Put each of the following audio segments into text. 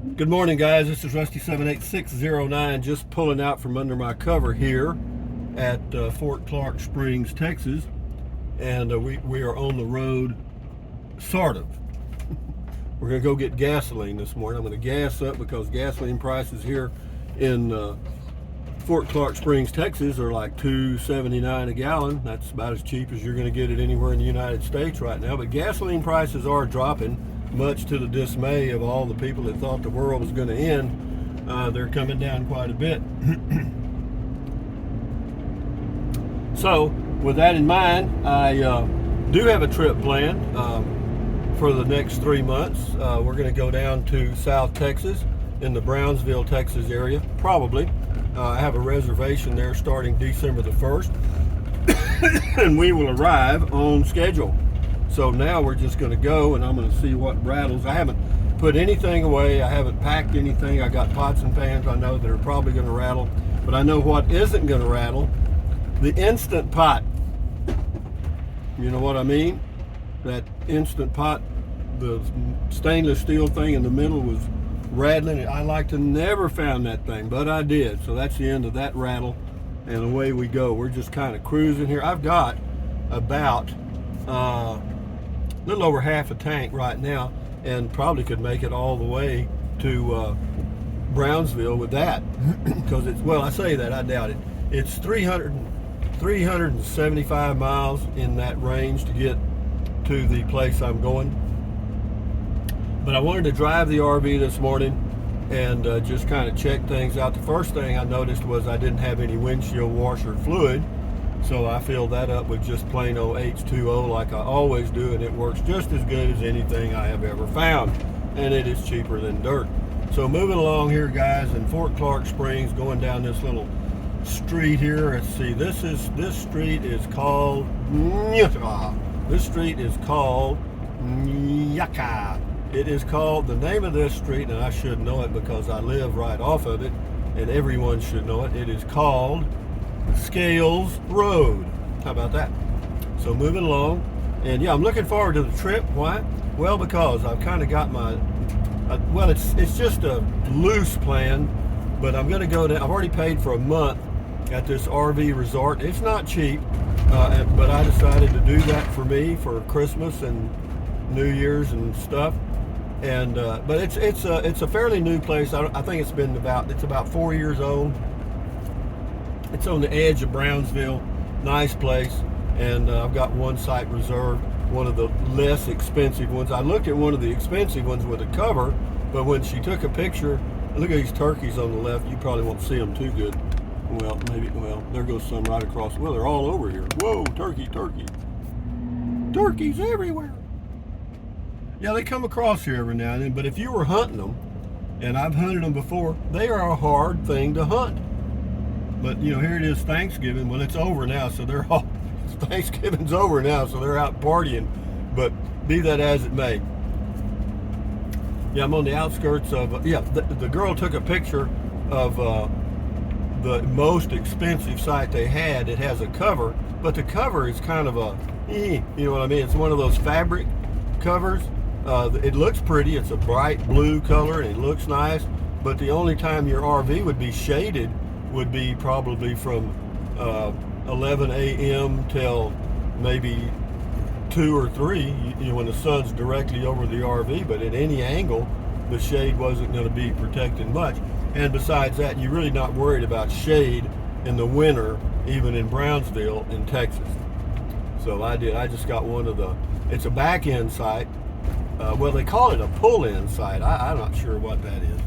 Good morning, guys. This is Rusty 78609, just pulling out from under my cover here at Fort Clark Springs, Texas. And we are on the road, sort of. We're going to go get gasoline this morning. I'm going to gas up because gasoline prices here in Fort Clark Springs, Texas are like $2.79 a gallon. That's about as cheap as you're going to get it anywhere in the United States right now. But gasoline prices are dropping, much to the dismay of all the people that thought the world was going to end. They're coming down quite a bit. So, with that in mind, I do have a trip planned for the next 3 months. We're going to go down to South Texas in the Brownsville, Texas area, probably. I have a reservation there starting December the 1st, and we will arrive on schedule. So now we're just going to go, and I'm going to see what rattles. I haven't put anything away. I haven't packed anything. I got pots and pans I know that are probably going to rattle, but I know what isn't going to rattle. The Instant Pot. You know what I mean? That Instant Pot, the stainless steel thing in the middle was rattling. I like to never found that thing, but I did. So that's the end of that rattle, and away we go. We're just kind of cruising here. I've got about a little over half a tank right now, and probably could make it all the way to Brownsville with that. Because it's, well, I say that, I doubt it. It's 375 miles in that range to get to the place I'm going. But I wanted to drive the RV this morning and just kind of check things out. The first thing I noticed was I didn't have any windshield washer fluid, so I filled that up with just plain old H2O like I always do, and it works just as good as anything I have ever found, and it is cheaper than dirt. So moving along here, guys, in Fort Clark Springs, going down this little street here. Let's see, this street is called Nyaka. It is called, the name of this street, and I should know it because I live right off of it, and everyone should know it. It is called Scales Road. How about that? So moving along, and yeah, I'm looking forward to the trip. Why? Well, because I've kind of got my, well, it's just a loose plan, but I'm going to go down. I've already paid for a month at this RV resort. It's not cheap, but I decided to do that for me for Christmas and New Year's and stuff. And but it's a fairly new place. I think it's about 4 years old. It's on the edge of Brownsville. Nice place, and I've got one site reserved, one of the less expensive ones. I looked at one of the expensive ones with a cover, but when she took a picture, look at these turkeys on the left. You probably won't see them too good. Well, maybe. Well, there goes some right across. Well, they're all over here. Whoa, turkeys everywhere. Yeah, they come across here every now and then, but if you were hunting them, and I've hunted them before, they are a hard thing to hunt. But, you know, here it is Thanksgiving. Well, it's over now, so they're all, Thanksgiving's over now, so they're out partying. But be that as it may. Yeah, I'm on the outskirts of, the girl took a picture of the most expensive site they had. It has a cover, but the cover is kind of you know what I mean? It's one of those fabric covers. It looks pretty. It's a bright blue color, and it looks nice. But the only time your RV would be shaded would be probably from 11 a.m. till maybe 2 or 3, you know, when the sun's directly over the RV. But at any angle, the shade wasn't going to be protecting much. And besides that, you're really not worried about shade in the winter, even in Brownsville in Texas. So I just got one of the, it's a back end site. Well, they call it a pull-in site. I'm not sure what that is,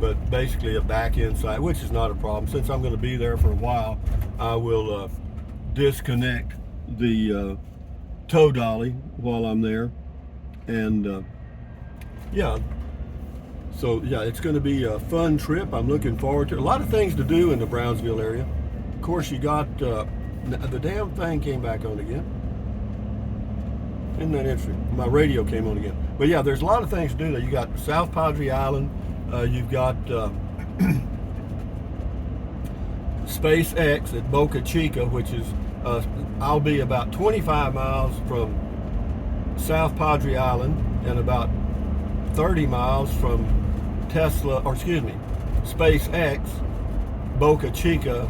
but basically a back-end site, which is not a problem. Since I'm going to be there for a while, I will disconnect the tow dolly while I'm there. And yeah, so yeah, it's going to be a fun trip. I'm looking forward to it. A lot of things to do in the Brownsville area. Of course, you got the damn thing came back on again. Isn't that interesting? My radio came on again. But yeah, there's a lot of things to do there. You got South Padre Island. You've got SpaceX at Boca Chica, which is, I'll be about 25 miles from South Padre Island and about 30 miles from Tesla, or excuse me, SpaceX Boca Chica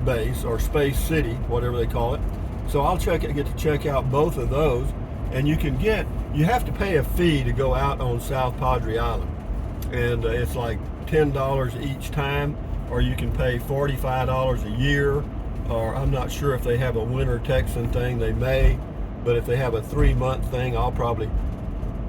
base, or Space City, whatever they call it. So I'll get to check out both of those, and you have to pay a fee to go out on South Padre Island, and it's like $10 each time, or you can pay $45 a year, or I'm not sure if they have a winter Texan thing. They may, but if they have a 3-month thing, I'll probably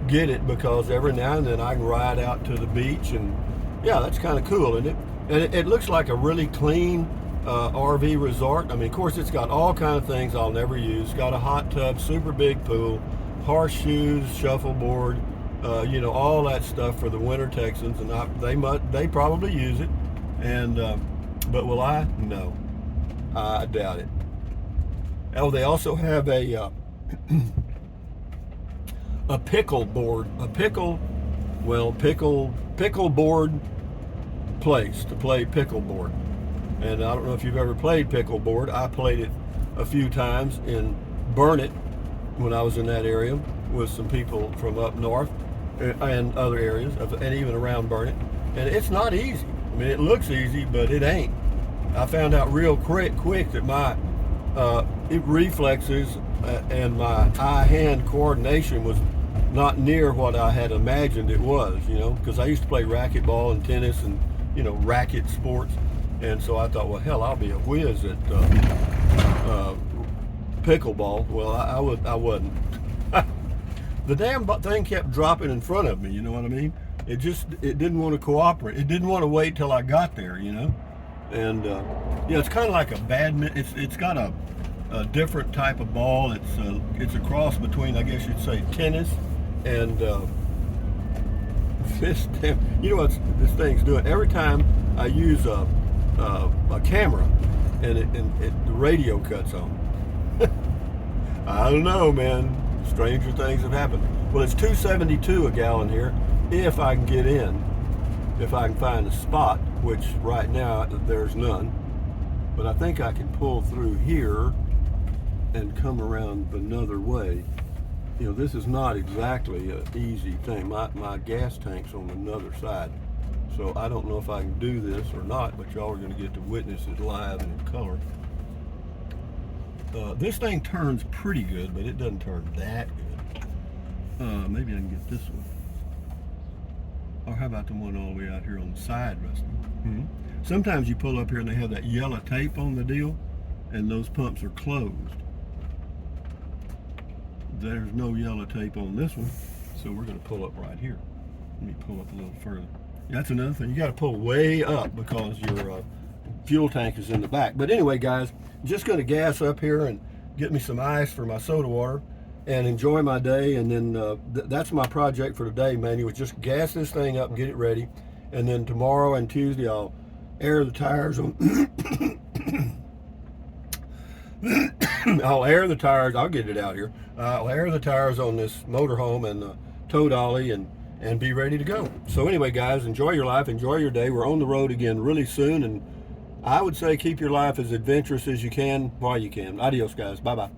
get it, because every now and then I can ride out to the beach, and yeah, that's kind of cool, isn't it? And it looks like a really clean RV resort. I mean, of course, it's got all kind of things I'll never use. It's got a hot tub, super big pool, horseshoes, shuffleboard, all that stuff for the winter Texans, and they probably use it. And but will I? No, I doubt it. Oh, they also have a a pickle board, pickle board place to play pickleboard. And I don't know if you've ever played pickleboard. I played it a few times in Burnett when I was in that area with some people from up north and other areas, and even around Burnett. And it's not easy. I mean, it looks easy, but it ain't. I found out real quick that my reflexes and my eye-hand coordination was not near what I had imagined it was, because I used to play racquetball and tennis and, racket sports. And so I thought, well, hell, I'll be a whiz at pickleball. Well, I wasn't. The damn thing kept dropping in front of me, you know what I mean? It didn't want to cooperate. It didn't want to wait till I got there, And it's kind of like a badminton. It's got a different type of ball. It's a cross between, I guess you'd say, tennis and this damn. You know what this thing's doing? Every time I use a camera and the radio cuts on. I don't know, man. Stranger things have happened. Well, it's $2.72 a gallon here, if I can get in, if I can find a spot, which right now there's none. But I think I can pull through here and come around another way. This is not exactly an easy thing. My gas tank's on another side, so I don't know if I can do this or not, but y'all are going to get to witness it live and in color. This thing turns pretty good, but it doesn't turn that good. Maybe I can get this one. Or how about the one all the way out here on the side, Rusty? Mm-hmm. Sometimes you pull up here and they have that yellow tape on the deal, and those pumps are closed. There's no yellow tape on this one, so we're going to pull up right here. Let me pull up a little further. That's another thing. You got to pull way up because your fuel tank is in the back. But anyway, guys, I'm just going to gas up here and get me some ice for my soda water and enjoy my day. And then that's my project for today, man. You would just gas this thing up, get it ready, and then tomorrow and Tuesday I'll air the tires on. I'll air the tires. I'll get it out here. I'll air the tires on this motorhome and tow dolly and be ready to go. So anyway, guys, enjoy your life, enjoy your day. We're on the road again really soon, and I would say keep your life as adventurous as you can while you can. Adios, guys. Bye-bye.